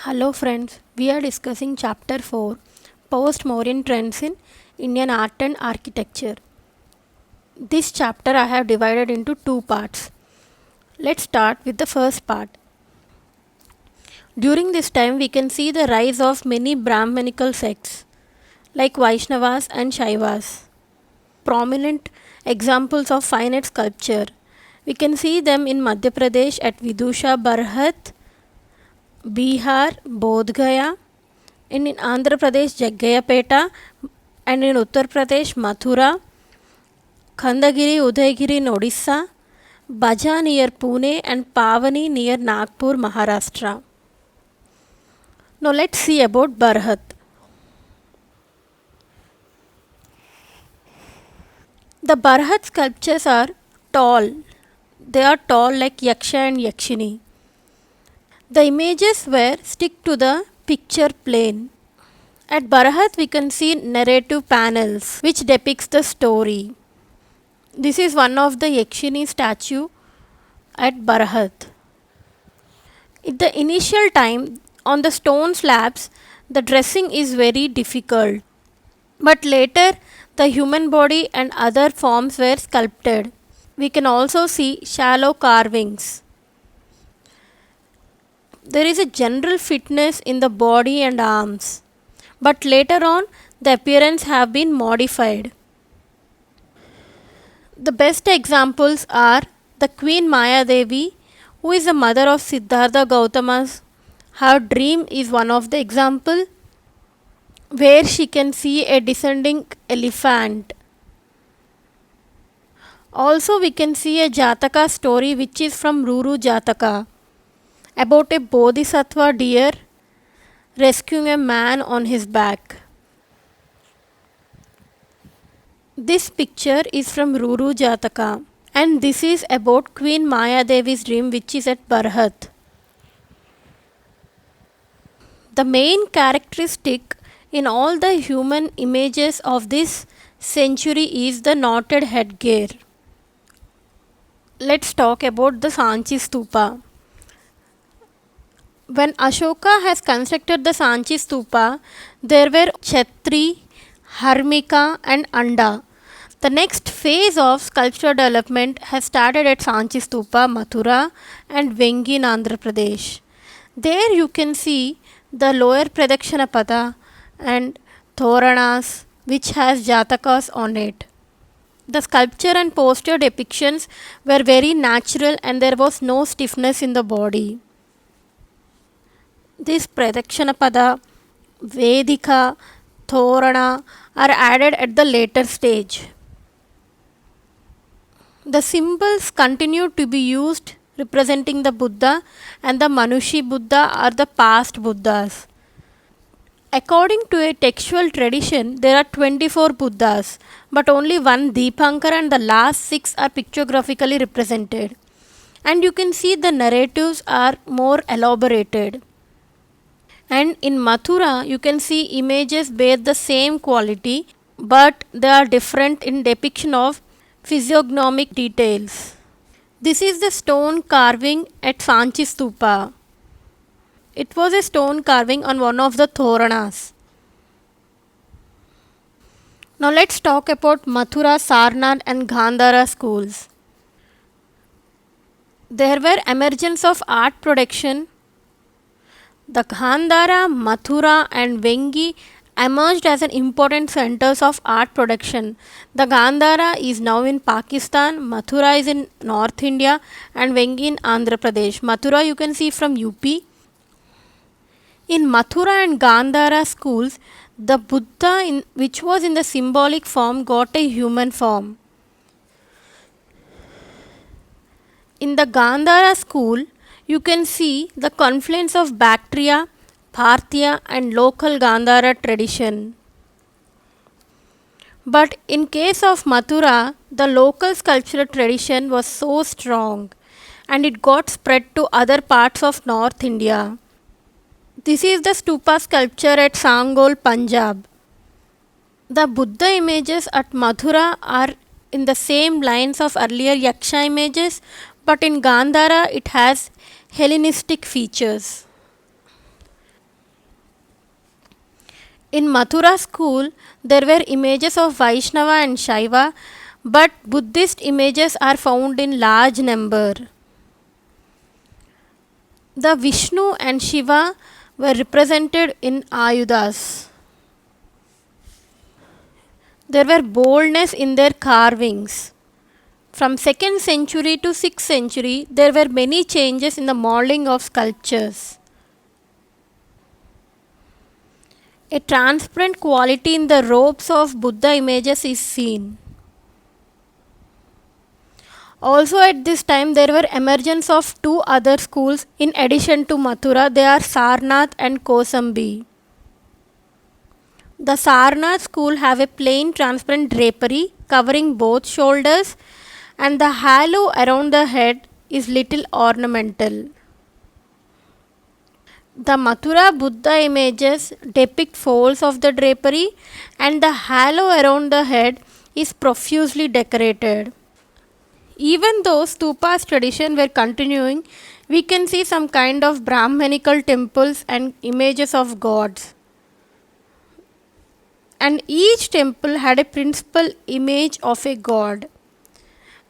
Hello friends, we are discussing chapter 4 Post-Mauryan Trends in Indian Art and Architecture. This chapter I have divided into two parts. Let's start with the first part. During this time we can see the rise of many Brahmanical sects like Vaishnavas and Shaivas. Prominent examples of fine art sculpture. We can see them in Madhya Pradesh at Vidusha Barhat, Bihar, Bodh Gaya, and in Andhra Pradesh, Jaggayapeta, and in Uttar Pradesh, Mathura, Khandagiri, Udaygiri in Odisha, Baja near Pune, and Pavani near Nagpur, Maharashtra. Now let's see about Barhat. The Barhat sculptures are tall. They are tall like Yaksha and Yakshini. The images were stick to the picture plane. At Barahat we can see narrative panels which depicts the story. This is one of the Yakshini statue at Barahat. At the initial time on the stone slabs the dressing is very difficult. But later the human body and other forms were sculpted. We can also see shallow carvings. There is a general fitness in the body and arms, but later on the appearance have been modified. The best examples are the Queen Maya Devi, who is the mother of Siddhartha Gautama's. Her dream is one of the example where she can see a descending elephant. Also we can see a Jataka story which is from Ruru Jataka about a Bodhisattva deer rescuing a man on his back. This picture is from Ruru Jataka and this is about Queen Maya Devi's dream which is at Barhat. The main characteristic in all the human images of this century is the knotted headgear. Let's talk about the Sanchi Stupa. When Ashoka has constructed the Sanchi Stupa, there were Chatri, Harmika and Anda. The next phase of sculpture development has started at Sanchi Stupa, Mathura and Vengi in Andhra Pradesh. There you can see the lower Pradakshina Pada and Thoranas which has Jatakas on it. The sculpture and posture depictions were very natural and there was no stiffness in the body. This Pradakshina Pada, Vedika, Thorana are added at the later stage. The symbols continue to be used representing the Buddha and the Manushi Buddha are the past Buddhas. According to a textual tradition, there are 24 Buddhas, but only one Deepankar and the last 6 are pictographically represented. And you can see the narratives are more elaborated. And in Mathura, you can see images bear the same quality, but they are different in depiction of physiognomic details. This is the stone carving at Sanchi Stupa. It was a stone carving on one of the Thoranas. Now let's talk about Mathura, Sarnath and Gandhara schools. There were emergence of art production. The Gandhara, Mathura and Vengi emerged as an important centers of art production. The Gandhara is now in Pakistan, Mathura is in North India and Vengi in Andhra Pradesh. Mathura you can see from UP. In Mathura and Gandhara schools, the Buddha which was in the symbolic form got a human form. In the Gandhara school, you can see the confluence of Bactria, Bhartiya and local Gandhara tradition. But in case of Mathura, the local sculptural tradition was so strong and it got spread to other parts of North India. This is the stupa sculpture at Sangol, Punjab. The Buddha images at Mathura are in the same lines of earlier Yaksha images, but in Gandhara it has Hellenistic features. In Mathura school, there were images of Vaishnava and Shaiva, but Buddhist images are found in large number. The Vishnu and Shiva were represented in Ayudas. There were boldness in their carvings. From 2nd century to 6th century, there were many changes in the modeling of sculptures. A transparent quality in the robes of Buddha images is seen. Also at this time there were emergence of two other schools in addition to Mathura. They are Sarnath and Kosambi. The Sarnath school have a plain transparent drapery covering both shoulders, and the halo around the head is little ornamental. The Mathura Buddha images depict folds of the drapery, and the halo around the head is profusely decorated. Even though stupas tradition were continuing, we can see some kind of Brahmanical temples and images of gods. And each temple had a principal image of a god.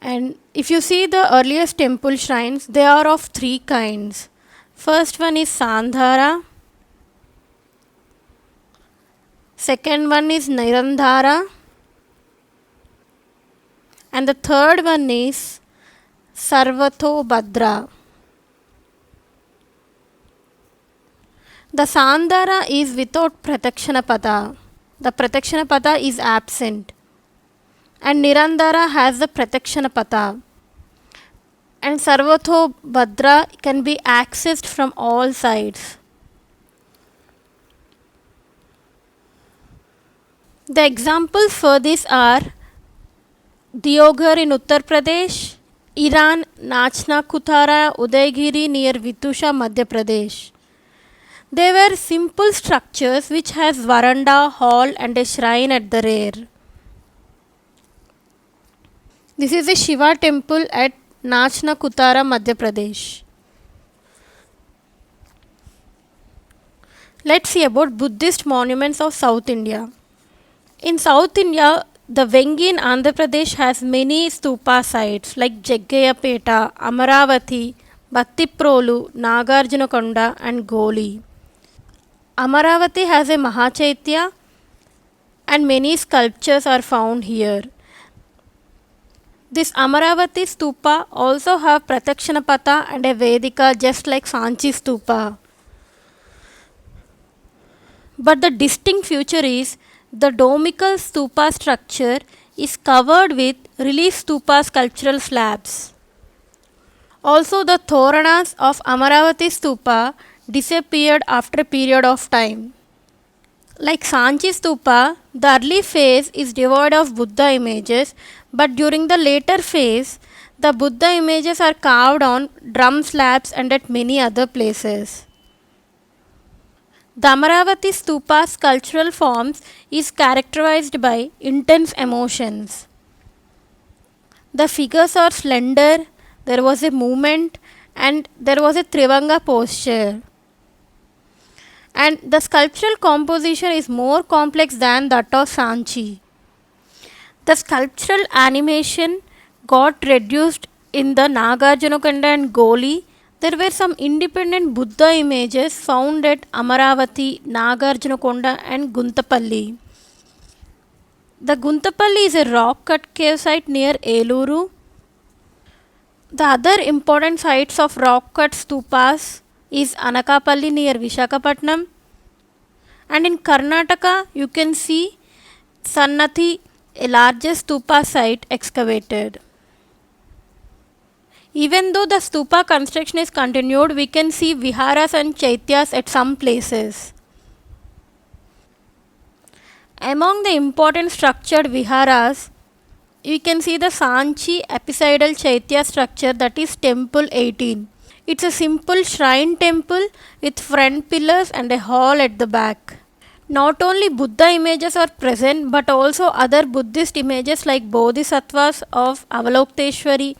And if you see the earliest temple shrines, they are of three kinds. First one is Sandhara, second one is Nirandhara, and the third one is Sarvatobhadra. The Sandhara is without Pratakshanapada. The Pratakshanapada is absent. And Nirandhara has the Pratakshanapada. And Sarvatobhadra can be accessed from all sides. The examples for this are Deoghar in Uttar Pradesh, Iran, Nachna Kuthara, Udaygiri near Vitusha, Madhya Pradesh. They were simple structures which has veranda, hall and a shrine at the rear. This is a Shiva temple at Nachna Kuthara, Madhya Pradesh. Let's see about Buddhist monuments of South India. In South India, the Vengi in Andhra Pradesh has many stupa sites like Jaggayapeta, Amaravati, Battiprolu, Nagarjunakonda and Goli. Amaravati has a Mahachaitya and many sculptures are found here. This Amaravati stupa also have Pratakshanapata and a Vedika just like Sanchi stupa. But the distinct feature is the domical stupa structure is covered with relief stupa sculptural slabs. Also the Toranas of Amaravati stupa disappeared after a period of time. Like Sanchi stupa, the early phase is devoid of Buddha images, but during the later phase, the Buddha images are carved on drum slabs and at many other places. The Amaravati stupa's cultural forms is characterized by intense emotions. The figures are slender, there was a movement, and there was a Trivanga posture. And the sculptural composition is more complex than that of Sanchi. The sculptural animation got reduced in the Nagarjunakonda and Goli. There were some independent Buddha images found at Amaravati, Nagarjunakonda and Guntapalli. The Guntapalli is a rock cut cave site near Eluru. The other important sites of rock cut stupas is Anakapalli near Vishakhapatnam, and in Karnataka you can see Sannathi, a largest stupa site excavated. Even though the stupa construction is continued, we can see viharas and chaityas at some places. Among the important structured viharas, we can see the Sanchi apsidal chaitya structure, that is temple 18. It's a simple shrine temple with front pillars and a hall at the back. Not only Buddha images are present, but also other Buddhist images like Bodhisattvas of Avalokteshwari,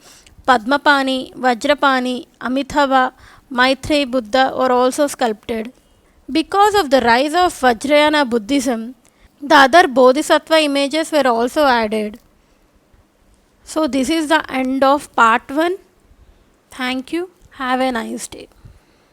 Padmapani, Vajrapani, Amitabha, Maitreyi Buddha were also sculpted. Because of the rise of Vajrayana Buddhism, the other Bodhisattva images were also added. So, this is the end of part 1. Thank you. Have a nice day.